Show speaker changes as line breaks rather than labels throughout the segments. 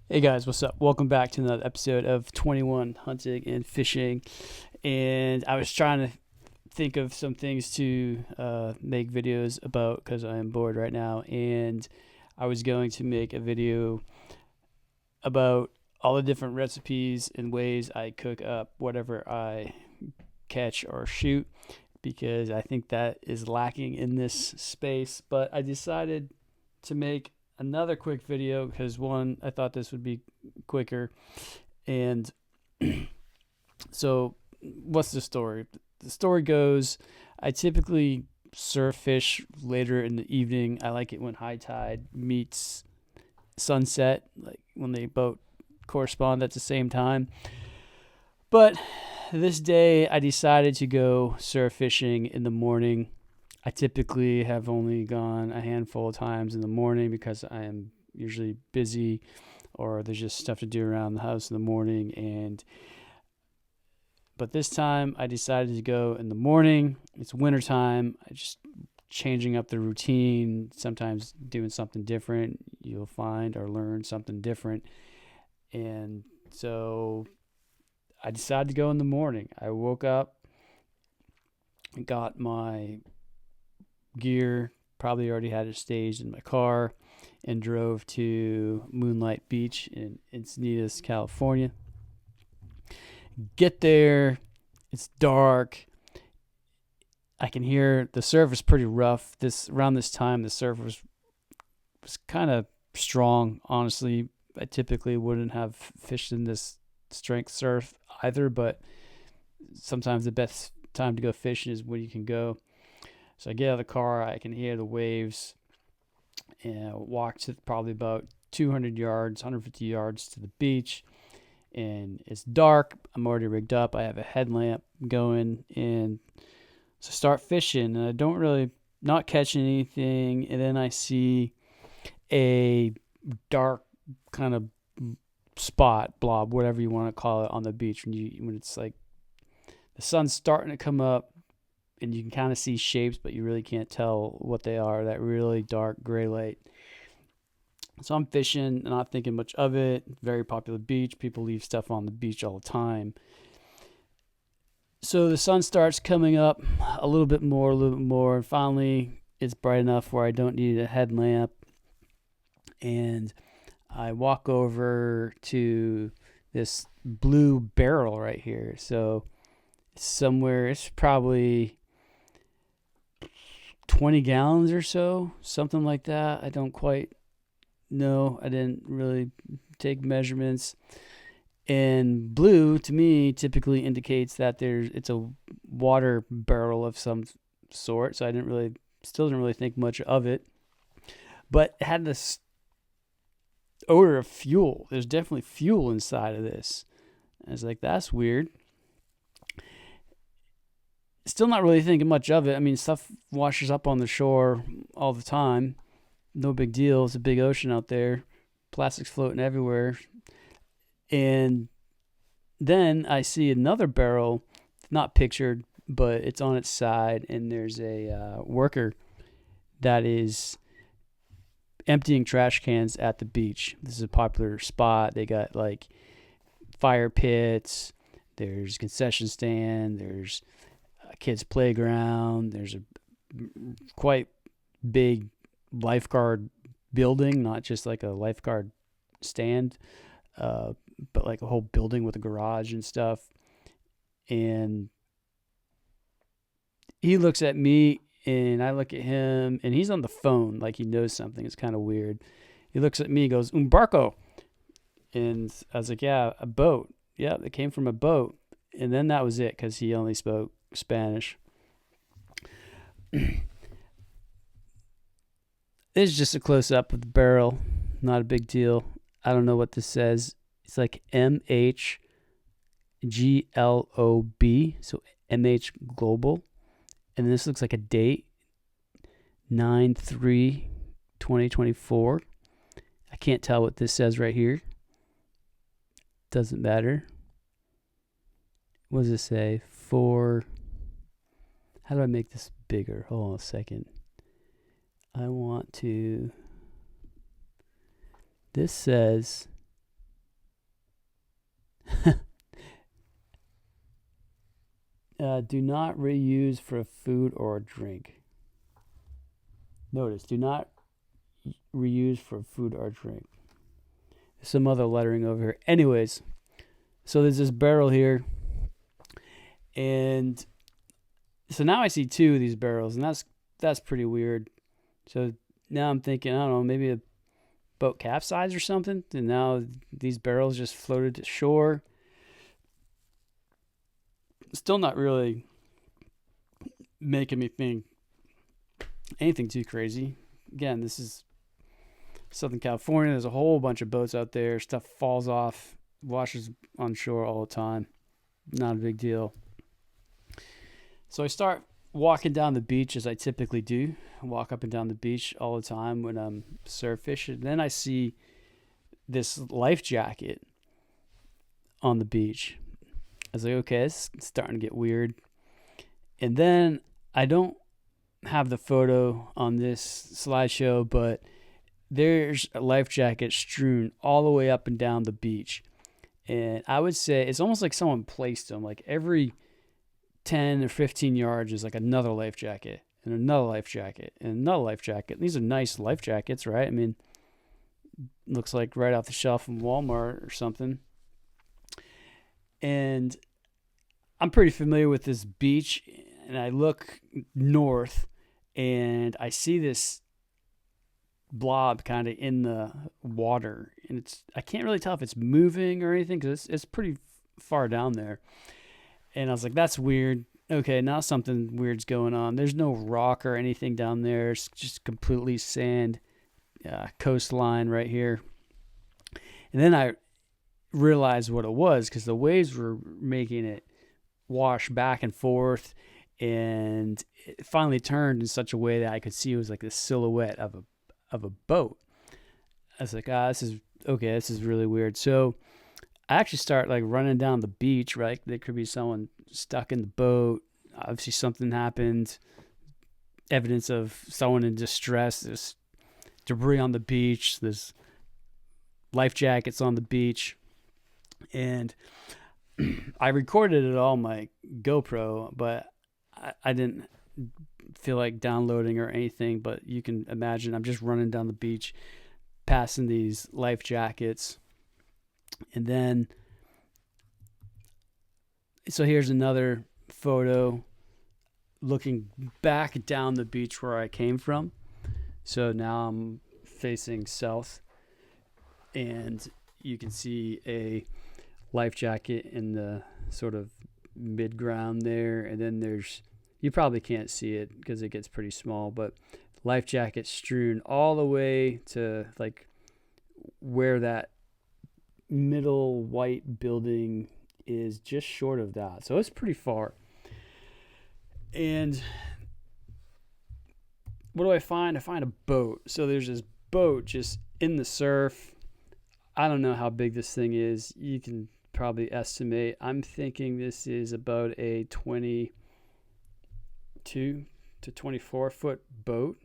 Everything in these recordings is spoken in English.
Hey guys, what's up? Welcome back to another episode of 21 Hunting and Fishing. And I was trying to think of some things to make videos about because I am bored right now. And I was going to make a video about all the different recipes and ways I cook up whatever I catch or shoot because I think that is lacking in this space. But I decided to make another quick video because one, I thought this would be quicker. And so, what's the story? The story goes I typically surf fish later in the evening. I like it when high tide meets sunset, like when they both correspond at the same time. But this day, I decided to go surf fishing in the morning. I typically have only gone a handful of times in the morning because I am usually busy or there's just stuff to do around the house in the morning. But this time I decided to go in the morning. It's wintertime. I just changing up the routine, sometimes doing something different. You'll find or learn something different. And so I decided to go in the morning. I woke up, got my gear, probably already had it staged in my car, and drove to Moonlight Beach in Encinitas, California. Get there, it's dark. I can hear the surf is pretty rough. This around this time, the surf was kind of strong. Honestly, I typically wouldn't have fished in this strength surf either, but sometimes the best time to go fishing is when you can go. So I get out of the car, I can hear the waves, and I walk to probably about 200 yards, 150 yards to the beach. And it's dark. I'm already rigged up. I have a headlamp going, and so start fishing. And I don't really not catching anything. And then I see a dark kind of spot, blob, whatever you want to call it, on the beach when it's like the sun's starting to come up, and you can kind of see shapes, but you really can't tell what they are. That really dark gray light. So I'm fishing, not thinking much of it. Very popular beach. People leave stuff on the beach all the time. So the sun starts coming up a little bit more, and finally it's bright enough where I don't need a headlamp. And I walk over to this blue barrel right here. So it's probably 20 gallons or so, something like that. I don't quite know. I didn't really take measurements. And blue to me typically indicates that it's a water barrel of some sort. So I still didn't really think much of it. But it had this odor of fuel. There's definitely fuel inside of this. I was like, that's weird. Still not really thinking much of it. I mean, stuff washes up on the shore all the time. No big deal. It's a big ocean out there. Plastics floating everywhere. And then I see another barrel, not pictured, but it's on its side, and there's a worker that is emptying trash cans at the beach. This is a popular spot. They got like fire pits, there's a concession stand, there's a kid's playground, there's a quite big lifeguard building, not just like a lifeguard stand, but like a whole building with a garage and stuff. And he looks at me and I look at him, and he's on the phone like he knows something. It's kind of weird. He looks at me and goes, "Un barco." And I was like, "Yeah, a boat. Yeah, it came from a boat." And then that was it because he only spoke Spanish. This is just a close up of the barrel. Not a big deal. I don't know what this says. It's like MHGLOB. So MH Global. And this looks like a date, 9/3/2024. I can't tell what this says right here. Doesn't matter. What does it say? How do I make this bigger? Hold on a second. I want to. This says Do not reuse for food or drink. Notice, do not reuse for food or drink. Some other lettering over here. Anyways, so there's this barrel here, and so now I see two of these barrels, and that's pretty weird. So now I'm thinking, I don't know, maybe a boat capsized or something, and now these barrels just floated to shore. Still not really making me think anything too crazy. Again, this is Southern California. There's a whole bunch of boats out there. Stuff falls off, washes on shore all the time. Not a big deal. So I start walking down the beach as I typically do. I walk up and down the beach all the time when I'm surf fishing. Then I see this life jacket on the beach. I was like, okay, it's starting to get weird. And then I don't have the photo on this slideshow, but there's a life jacket strewn all the way up and down the beach. And I would say it's almost like someone placed them. Like every 10 or 15 yards is like another life jacket and another life jacket and another life jacket. These are nice life jackets, right? I mean, looks like right off the shelf from Walmart or something. And I'm pretty familiar with this beach, and I look north and I see this blob kind of in the water, and I can't really tell if it's moving or anything because it's pretty far down there. And I was like, that's weird. Okay, now something weird's going on. There's no rock or anything down there. It's just completely sand, coastline right here. And then I realized what it was because the waves were making it wash back and forth, and it finally turned in such a way that I could see it was like the silhouette of a boat. I was like, this is really weird. So I actually start like running down the beach, right? There could be someone stuck in the boat. Obviously something happened. Evidence of someone in distress. There's debris on the beach. There's life jackets on the beach. And I recorded it all on my GoPro, but I didn't feel like downloading or anything. But you can imagine I'm just running down the beach, passing these life jackets. And then, so here's another photo looking back down the beach where I came from. So now I'm facing south, and you can see a life jacket in the sort of mid ground there. And then you probably can't see it because it gets pretty small, but life jacket strewn all the way to like where that middle white building is, just short of that. So it's pretty far. And what do I find? I find a boat. So there's this boat just in the surf. I don't know how big this thing is. You can probably estimate. I'm thinking this is about a 22 to 24 foot boat,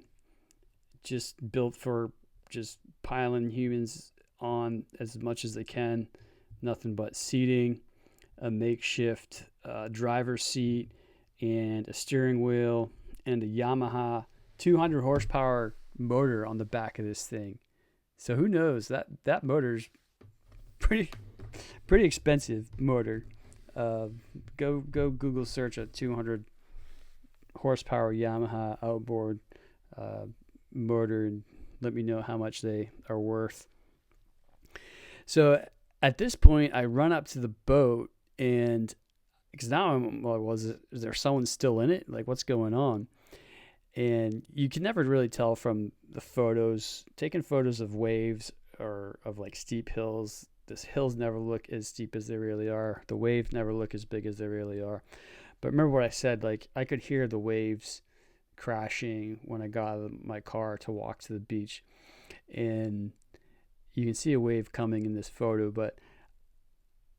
just built for just piling humans on as much as they can. Nothing but seating, a makeshift driver's seat, and a steering wheel, and a Yamaha 200 horsepower motor on the back of this thing. So who knows, that motor's pretty expensive motor. Go Google search a 200 horsepower Yamaha outboard motor and let me know how much they are worth. So at this point, I run up to the boat, and because now is there someone still in it? Like, what's going on? And you can never really tell from the photos. Taking photos of waves or of like steep hills, the hills never look as steep as they really are. The waves never look as big as they really are. But remember what I said, like I could hear the waves crashing when I got out of my car to walk to the beach. And you can see a wave coming in this photo, but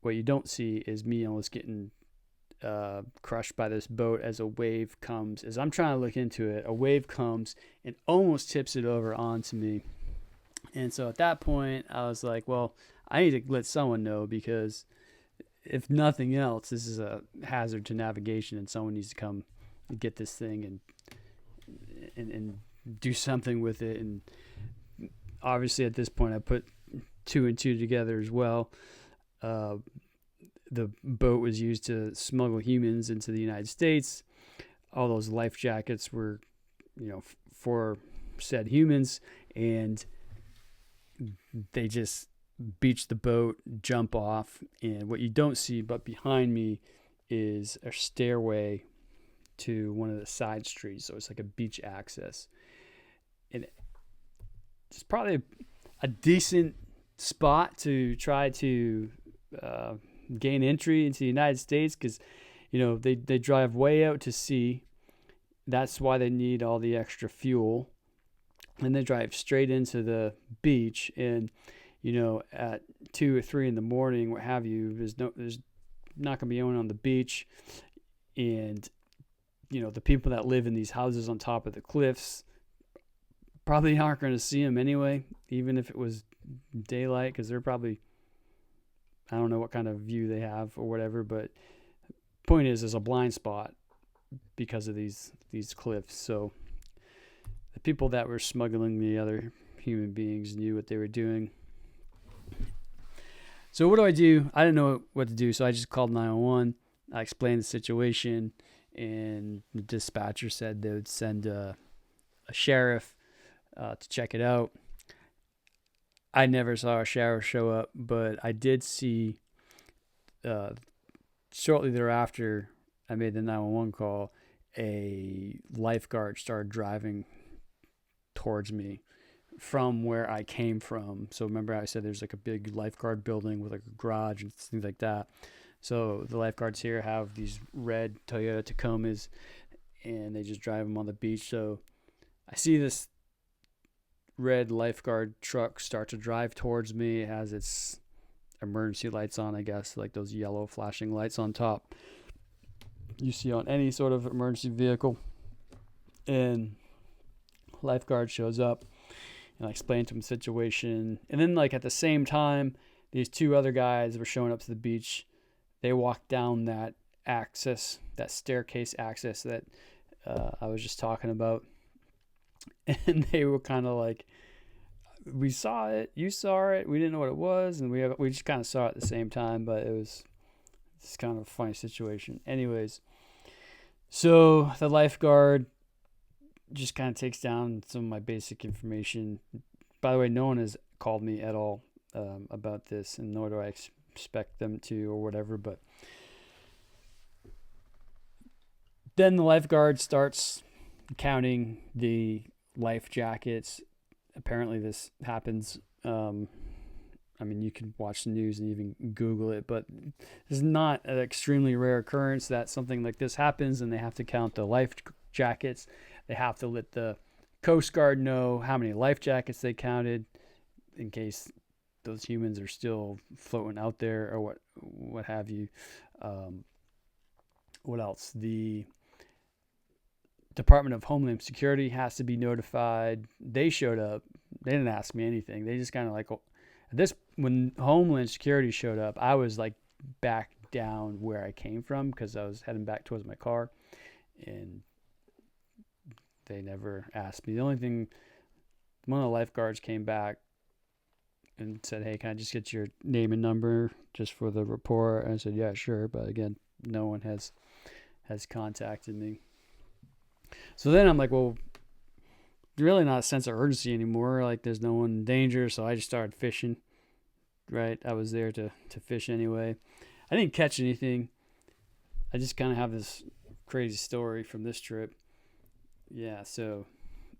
what you don't see is me almost getting crushed by this boat as a wave comes. As I'm trying to look into it, a wave comes and almost tips it over onto me. And so at that point, I was like, well, I need to let someone know because if nothing else, this is a hazard to navigation, and someone needs to come and get this thing and do something with it. And obviously, at this point, I put two and two together as well. The boat was used to smuggle humans into the United States. All those life jackets were, for said humans, and they just beach the boat, jump off, and what you don't see but behind me is a stairway to one of the side streets, so it's like a beach access, and it's probably a decent spot to try to gain entry into the United States, because they drive way out to sea. That's why they need all the extra fuel, and they drive straight into the beach. And at 2 or 3 in the morning, what have you, there's not going to be anyone on the beach. And, the people that live in these houses on top of the cliffs probably aren't going to see them anyway, even if it was daylight, because they're probably, I don't know what kind of view they have or whatever. But point is, there's a blind spot because of these cliffs. So the people that were smuggling the other human beings knew what they were doing. So what do? I didn't know what to do, so I just called 911. I explained the situation, and the dispatcher said they would send a sheriff to check it out. I never saw a sheriff show up, but I did see shortly thereafter I made the 911 call, a lifeguard started driving towards me from where I came from. So remember I said there's like a big lifeguard building with like a garage and things like that. So the lifeguards here have these red Toyota Tacomas, and they just drive them on the beach. So I see this red lifeguard truck start to drive towards me. It has its emergency lights on, I guess, like those yellow flashing lights on top you see on any sort of emergency vehicle. And lifeguard shows up, and I explained to him the situation. And then, like, at the same time, these two other guys were showing up to the beach. They walked down that access, that staircase access that I was just talking about. And they were kind of like, we saw it, you saw it, we didn't know what it was, and we just kind of saw it at the same time. But it's kind of a funny situation. Anyways, so the lifeguard just kind of takes down some of my basic information. By the way, no one has called me at all about this, and nor do I expect them to or whatever. But then the lifeguard starts counting the life jackets. Apparently this happens. I mean, you can watch the news and even Google it, but this is not an extremely rare occurrence that something like this happens, and they have to count the life jackets. They have to let the Coast Guard know how many life jackets they counted in case those humans are still floating out there or what have you. What else? The Department of Homeland Security has to be notified. They showed up. They didn't ask me anything. They just kind of like, when Homeland Security showed up, I was like back down where I came from because I was heading back towards my car, and they never asked me. The only thing, one of the lifeguards came back and said, "Hey, can I just get your name and number just for the report?" And I said, "Yeah, sure." But again, no one has contacted me. So then I'm like, well, really not a sense of urgency anymore. Like, there's no one in danger, so I just started fishing. Right, I was there to fish anyway. I didn't catch anything. I just kind of have this crazy story from this trip. Yeah, so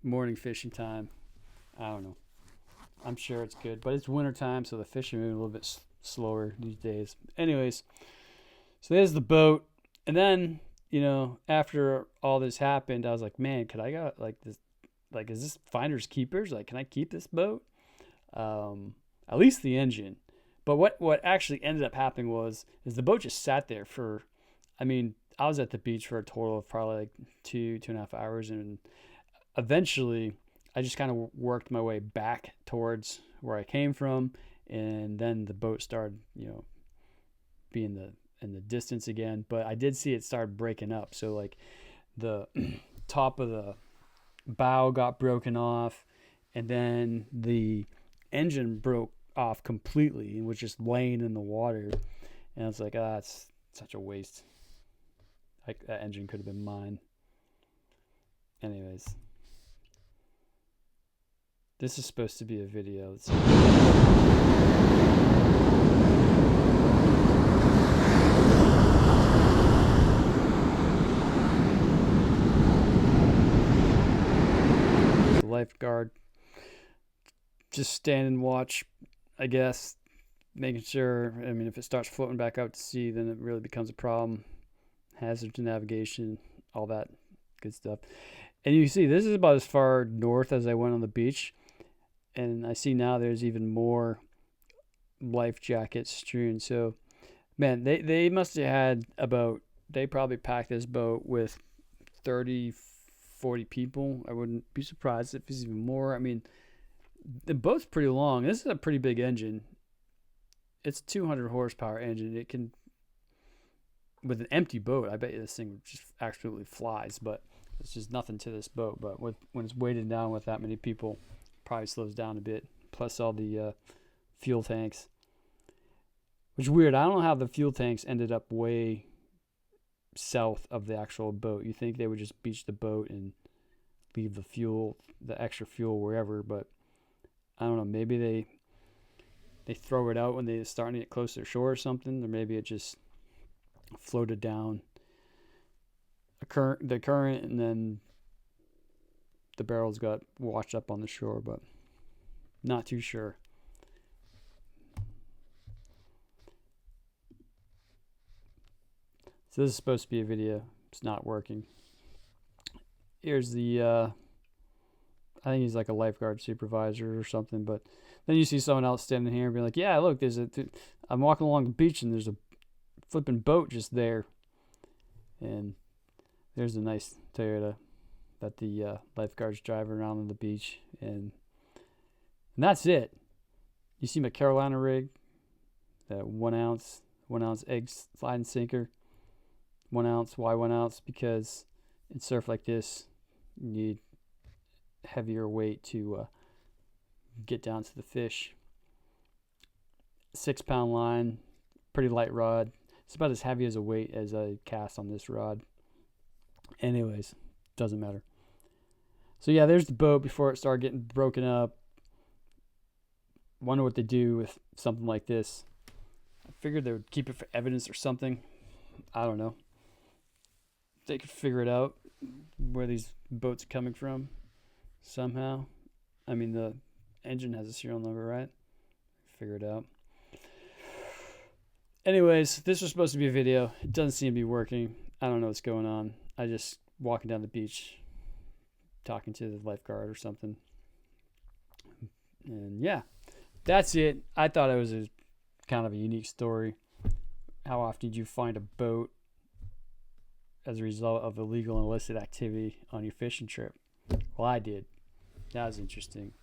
morning fishing time. I don't know. I'm sure it's good, but it's winter time, so the fishing is a little bit slower these days. Anyways, so there's the boat, and then after all this happened, I was like, man, could I got like this? Like, is this finders keepers? Like, can I keep this boat? At least the engine. But what actually ended up happening is the boat just sat there for, I mean, I was at the beach for a total of probably like 2.5 hours, and eventually I just kind of worked my way back towards where I came from, and then the boat started, be in the distance again. But I did see it start breaking up. So like the top of the bow got broken off, and then the engine broke off completely and was just laying in the water. And I was like, it's such a waste. Like, that engine could have been mine. Anyways, this is supposed to be a video. Let's see. The lifeguard just stand and watch, I guess, making sure. I mean, if it starts floating back out to sea, then it really becomes a problem. Hazard to navigation, all that good stuff. And you see, this is about as far north as I went on the beach. And I see now there's even more life jackets strewn. So, man, they must have had they probably packed this boat with 30, 40 people. I wouldn't be surprised if it's even more. I mean, the boat's pretty long. This is a pretty big engine. It's a 200 horsepower engine. It can, with an empty boat, I bet you this thing just absolutely flies. But it's just nothing to this boat. But when it's weighted down with that many people, probably slows down a bit. Plus all the fuel tanks, which is weird. I don't know how the fuel tanks ended up way south of the actual boat. You think they would just beach the boat and leave the extra fuel wherever, but I don't know. Maybe they throw it out when they're starting to get close to the shore or something, or maybe it just floated down the current, and then the barrels got washed up on the shore, but not too sure. So this is supposed to be a video. It's not working. Here's the, I think he's like a lifeguard supervisor or something, but then you see someone else standing here and be like, yeah, look, I'm walking along the beach and there's a flipping boat just there. And there's a nice Toyota that the lifeguard's driving around on the beach. And that's it. You see my Carolina rig, that 1 ounce egg slide sinker. 1 ounce. Why 1 ounce? Because in surf like this, you need heavier weight to get down to the fish. 6 pound line, pretty light rod. It's about as heavy as a weight as I cast on this rod. Anyways, doesn't matter. So yeah, there's the boat before it started getting broken up. Wonder what they do with something like this. I figured they would keep it for evidence or something. I don't know. They could figure it out where these boats are coming from somehow. I mean, the engine has a serial number, right? Figure it out. Anyways, this was supposed to be a video. It doesn't seem to be working. I don't know what's going on. I just walking down the beach, talking to the lifeguard or something. And yeah, that's it. I thought it was a kind of a unique story. How often do you find a boat as a result of illegal and illicit activity on your fishing trip? Well, I did. That was interesting.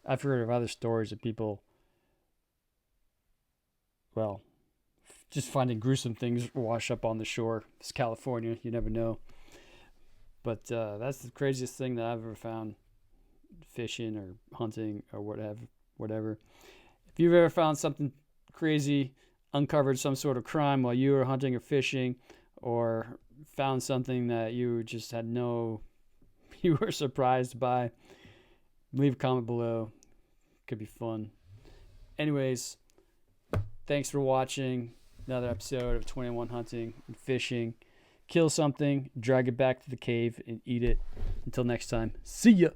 I've heard of other stories of people, well, just finding gruesome things wash up on the shore. It's California. You never know. But that's the craziest thing that I've ever found fishing or hunting or whatever. If you've ever found something crazy, uncovered some sort of crime while you were hunting or fishing, or found something that you just you were surprised by, leave a comment below. Could be fun. Anyways, thanks for watching another episode of 21 Hunting and Fishing. Kill something, drag it back to the cave, and eat it. Until next time, see ya.